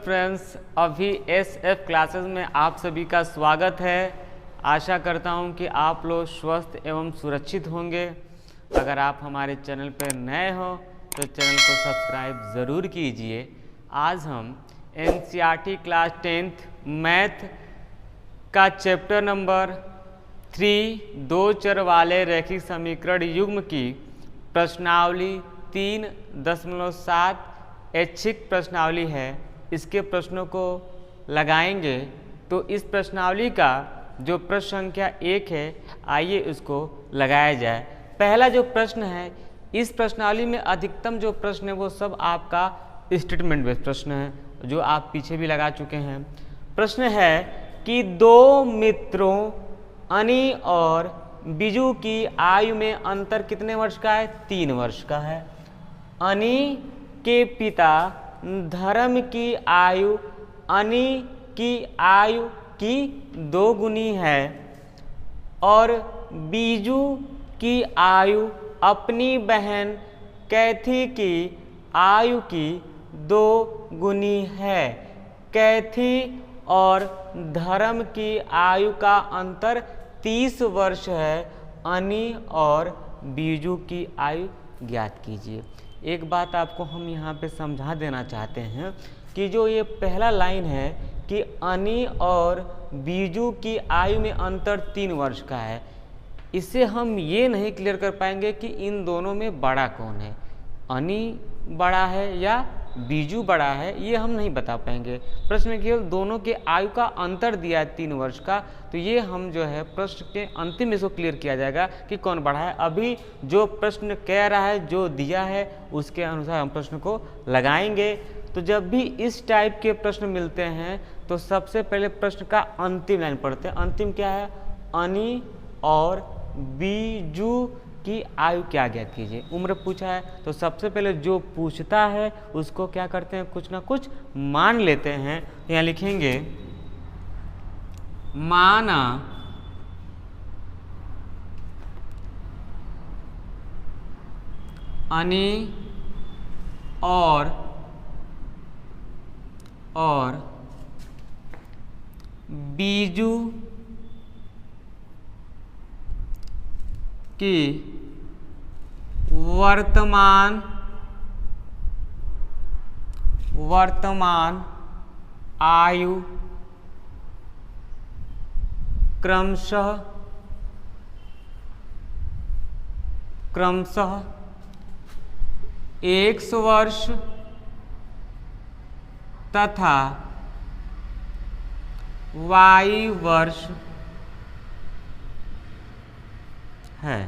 Friends, अभी SF classes में आप सभी का स्वागत है। आशा करता हूं कि आप लोग स्वस्थ एवं सुरक्षित होंगे। अगर आप हमारे चैनल पर नए हो तो चैनल को सब्सक्राइब ज़रूर कीजिए। आज हम NCERT क्लास 10th मैथ का चैप्टर नंबर 3 दो चर वाले रैखिक समीकरण युग्म की प्रश्नावली 3.7 ऐच्छिक प्रश्नावली है, इसके प्रश्नों को लगाएंगे। तो इस प्रश्नावली का जो प्रश्न संख्या 1 है, आइए उसको लगाया जाए। पहला जो प्रश्न है, इस प्रश्नावली में अधिकतम जो प्रश्न है वो सब आपका स्टेटमेंट बेस्ड प्रश्न है, जो आप पीछे भी लगा चुके हैं। प्रश्न है कि दो मित्रों अनी और बीजू की आयु में अंतर कितने वर्ष का है? 3 वर्ष का है। अनी के पिता धर्म की आयु अनी की आयु की 2 गुनी है और बीजू की आयु अपनी बहन कैथी की आयु की 2 गुनी है। कैथी और धर्म की आयु का अंतर 30 वर्ष है। अनी और बीजू की आयु ज्ञात कीजिए। एक बात आपको हम यहाँ पे समझा देना चाहते हैं कि जो ये पहला लाइन है कि अनी और बीजू की आयु में अंतर 3 वर्ष का है, इससे हम ये नहीं क्लियर कर पाएंगे कि इन दोनों में बड़ा कौन है, अनी बड़ा है या बीजू बड़ा है, ये हम नहीं बता पाएंगे। प्रश्न में केवल दोनों के आयु का अंतर दिया है 3 वर्ष का, तो ये हम जो है प्रश्न के अंतिम में इसको क्लियर किया जाएगा कि कौन बड़ा है। अभी जो प्रश्न कह रहा है, जो दिया है, उसके अनुसार हम प्रश्न को लगाएंगे। तो जब भी इस टाइप के प्रश्न मिलते हैं तो सबसे पहले प्रश्न का अंतिम लाइन पढ़ते हैं। अंतिम क्या है? अनी और बीजू की आयु क्या ज्ञात कीजिए। उम्र पूछा है तो सबसे पहले जो पूछता है उसको क्या करते हैं, कुछ ना कुछ मान लेते हैं। यहाँ लिखेंगे माना अनी और बीजू की वर्तमान आयु क्रमशः 100 वर्ष तथा y वर्ष है।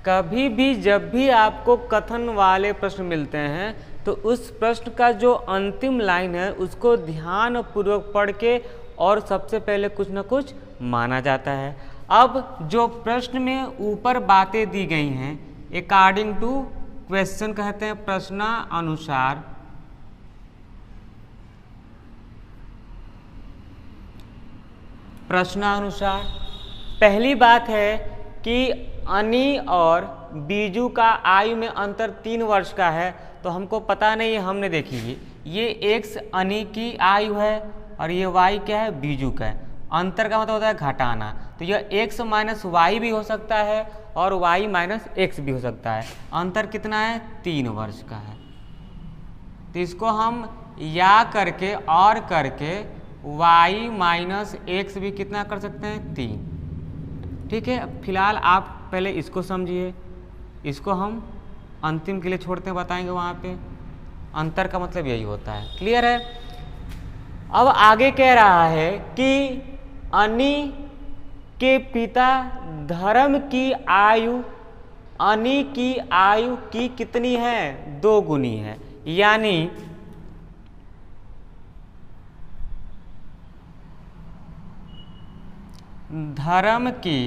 कभी भी जब भी आपको कथन वाले प्रश्न मिलते हैं तो उस प्रश्न का जो अंतिम लाइन है उसको ध्यान पूर्वक पढ़ के और सबसे पहले कुछ न कुछ माना जाता है। अब जो प्रश्न में ऊपर बातें दी गई हैं अकॉर्डिंग टू क्वेश्चन कहते हैं प्रश्नानुसार। प्रश्नानुसार पहली बात है कि अनी और बीजू का आयु में अंतर 3 वर्ष का है, तो हमको पता नहीं है, हमने देखी ये x अनी की आयु है और ये y क्या है, बीजू का है। अंतर का मतलब होता है घटाना, तो यह x माइनस वाई भी हो सकता है और y माइनस एक्स भी हो सकता है। अंतर कितना है? 3 वर्ष का है। तो इसको हम या करके और करके y माइनस एक्स भी कितना कर सकते हैं? 3। ठीक है, फिलहाल आप पहले इसको समझिए, इसको हम अंतिम के लिए छोड़ते हैं, बताएंगे वहाँ पे। अंतर का मतलब यही होता है। क्लियर है? अब आगे कह रहा है कि अनी के पिता धर्म की आयु अनी की आयु की कितनी है? 2 गुनी है। यानी धर्म की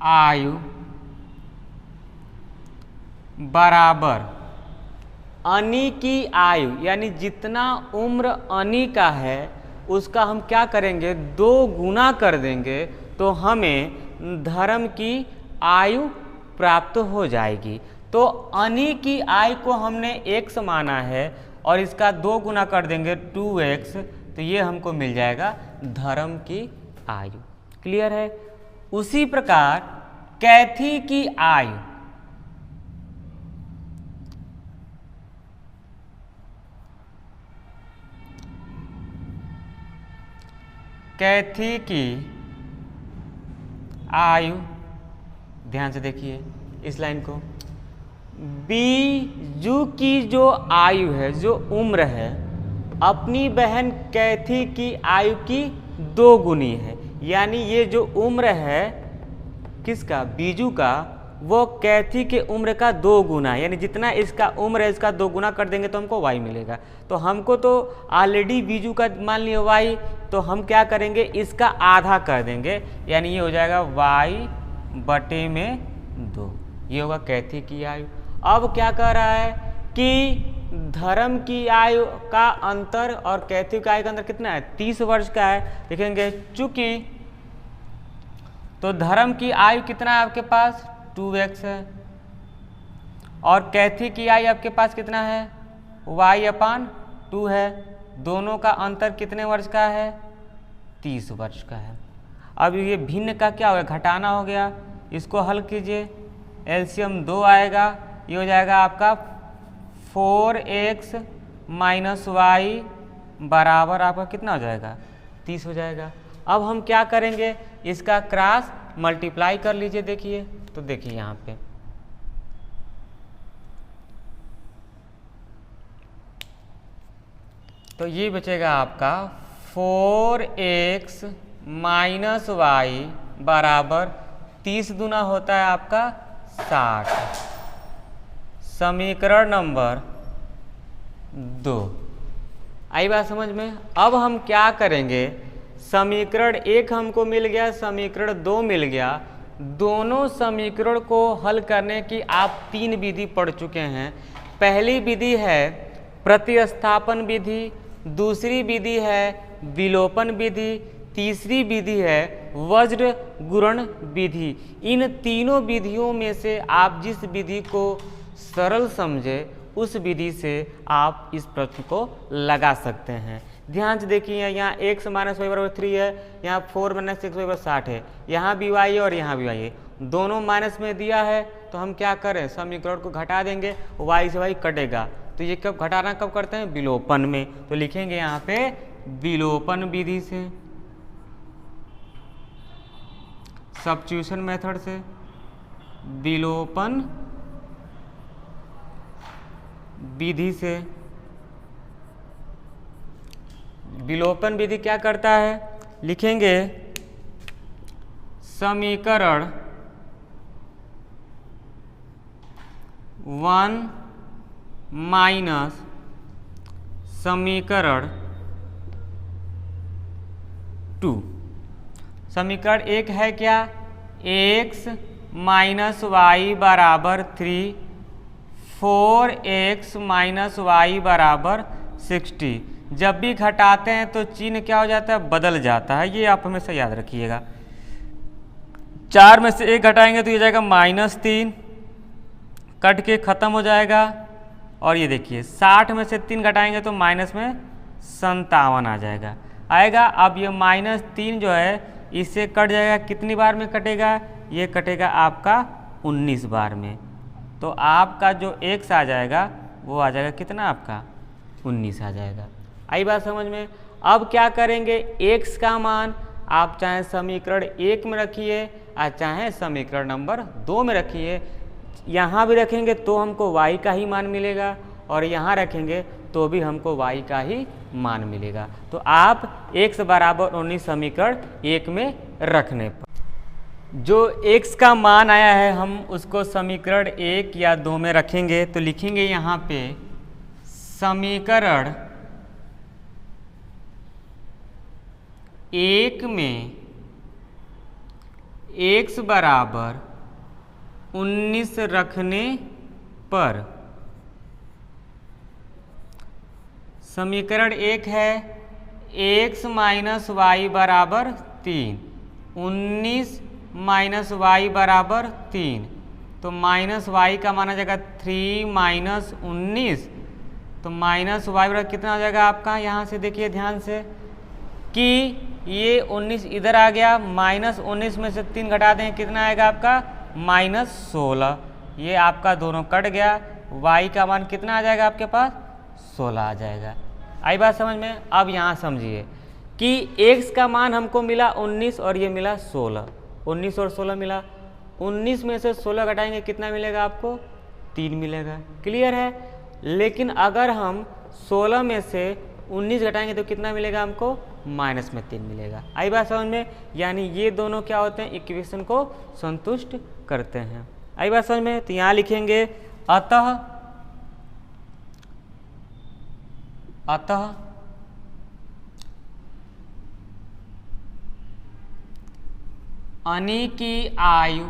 आयु बराबर अनी की आयु, यानी जितना उम्र अनी का है उसका हम क्या करेंगे? 2 गुना कर देंगे तो हमें धर्म की आयु प्राप्त हो जाएगी। तो अनी की आयु को हमने x माना है और इसका 2 गुना कर देंगे 2x, तो ये हमको मिल जाएगा धर्म की आयु। क्लियर है। उसी प्रकार कैथी की आयु, कैथी की आयु, ध्यान से देखिए इस लाइन को, बीजू की जो आयु है, जो उम्र है, अपनी बहन कैथी की आयु की 2 गुनी है। यानी ये जो उम्र है किसका, बीजू का, वो कैथी के उम्र का 2 गुना है। यानी जितना इसका उम्र है इसका 2 गुना कर देंगे तो हमको y मिलेगा। तो हमको तो ऑलरेडी बीजू का मान लिया y, तो हम क्या करेंगे, इसका आधा कर देंगे, यानी ये हो जाएगा y/2। ये होगा कैथी की आयु। अब क्या कह रहा है कि धर्म की आयु का अंतर और कैथी की आयु का अंतर कितना है, 30 वर्ष का है। देखेंगे चूंकि तो धर्म की आयु कितना है आपके पास, 2x है, और कैथी की आयु आपके पास कितना है, y/2 है। दोनों का अंतर कितने वर्ष का है, 30 वर्ष का है। अब ये भिन्न का क्या हो गया, घटाना हो गया। इसको हल कीजिए, एलसीएम 2 आएगा, ये हो जाएगा आपका 4x - y बराबर आपका कितना हो जाएगा, 30 हो जाएगा। अब हम क्या करेंगे, इसका क्रॉस मल्टीप्लाई कर लीजिए। देखिए तो देखिए यहाँ पे तो ये बचेगा आपका 4x - y बराबर 30 दूना होता है आपका 60। समीकरण नंबर 2। आई बात समझ में। अब हम क्या करेंगे, समीकरण 1 हमको मिल गया, समीकरण 2 मिल गया। दोनों समीकरण को हल करने की आप 3 विधि पढ़ चुके हैं। पहली विधि है प्रतिस्थापन विधि, दूसरी विधि है विलोपन विधि, तीसरी विधि है वज्र गुणन विधि। इन तीनों विधियों में से आप जिस विधि को सरल समझे उस विधि से आप इस प्रश्न को लगा सकते हैं। ध्यान से देखिए, यहाँ x - y बराबर 3 है, यहाँ 4 - x बराबर 60 है, यहाँ भी y है और यहाँ भी y है, दोनों माइनस में दिया है। तो हम क्या करें, समीकरण को घटा देंगे, y से y कटेगा। तो ये कब घटाना कब करते हैं, विलोपन में। तो लिखेंगे यहाँ पे विलोपन विधि से, सब्स्टिट्यूशन मेथड से, विलोपन विधि से। विलोपन विधि क्या करता है, लिखेंगे समीकरण 1 माइनस समीकरण 2। समीकरण 1 है क्या, x - y बराबर 3, 4x - y बराबर 60। जब भी घटाते हैं तो चिन्ह क्या हो जाता है, बदल जाता है। ये आप हमेशा याद रखिएगा। 4 में से 1 घटाएंगे तो ये जाएगा -3, कट के खत्म हो जाएगा। और ये देखिए 60 में से 3 घटाएंगे तो माइनस में 57 आ जाएगा आएगा। अब ये -3 जो है इससे कट जाएगा, कितनी बार में कटेगा, ये कटेगा आपका 19 बार में। तो आपका जो x आ जाएगा वो आ जाएगा कितना, आपका 19 आ जाएगा। आई बात समझ में। अब क्या करेंगे, x का मान आप चाहे समीकरण 1 में रखिए और चाहे समीकरण नंबर 2 में रखिए। यहाँ भी रखेंगे तो हमको y का ही मान मिलेगा और यहाँ रखेंगे तो भी हमको y का ही मान मिलेगा। तो आप x बराबर 19 समीकरण 1 में रखने पर जो x का मान आया है हम उसको समीकरण 1 या 2 में रखेंगे। तो लिखेंगे यहाँ पे समीकरण 1 में x बराबर 19 रखने पर, समीकरण 1 है x - y बराबर 3, 19 - y बराबर 3। तो -y का माना जाएगा 3 - 19 तो माइनस वाई बराबर कितना हो जाएगा आपका, यहाँ से देखिए ध्यान से कि ये 19 इधर आ गया, -19 में से 3 घटा दें कितना आएगा आपका -16। ये आपका दोनों कट गया, y का मान कितना आ जाएगा आपके पास 16 आ जाएगा। आई बात समझ में। अब यहाँ समझिए कि x का मान हमको मिला 19 और ये मिला 16, 19 और 16 मिला। 19 में से 16 घटाएंगे कितना मिलेगा आपको 3 मिलेगा, क्लियर है। लेकिन अगर हम 16 में से 19 घटाएंगे तो कितना मिलेगा हमको माइनस में 3 मिलेगा। आई बात समझ में। यानी ये दोनों क्या होते हैं, इक्वेशन को संतुष्ट करते हैं। आई बात समझ में। तो यहाँ लिखेंगे अतः अनि की आयु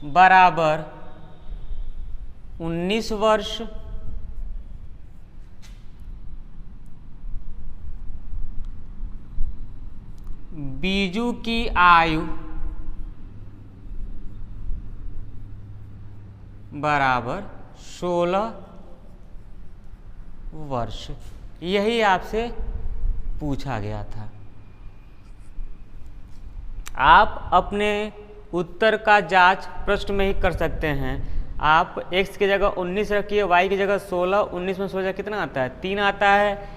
बराबर 19 वर्ष बीजू की आयु बराबर 16 वर्ष। यही आपसे पूछा गया था। आप अपने उत्तर का जांच प्रश्न में ही कर सकते हैं। आप x की जगह 19 रखिए, y की जगह 16, 19 में 16 कितना आता है 3 आता है।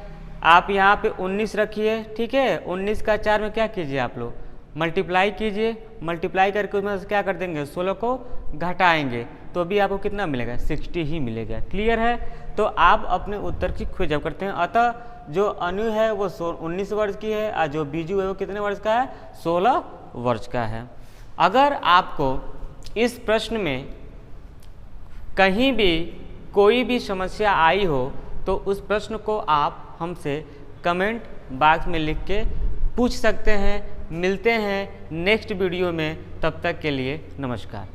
आप यहाँ पे 19 रखिए, ठीक है। 19 का 4 में क्या कीजिए आप लोग मल्टीप्लाई कीजिए, मल्टीप्लाई करके उसमें क्या कर देंगे 16 को घटाएंगे तो भी आपको कितना मिलेगा 60 ही मिलेगा, क्लियर है। तो आप अपने उत्तर की खोज जब करते हैं। अतः जो अनु है वो 19 वर्ष की है और जो बीजू है वो कितने वर्ष का है 16 वर्ष का है। अगर आपको इस प्रश्न में कहीं भी कोई भी समस्या आई हो तो उस प्रश्न को आप हमसे कमेंट बॉक्स में लिख के पूछ सकते हैं। मिलते हैं नेक्स्ट वीडियो में, तब तक के लिए नमस्कार।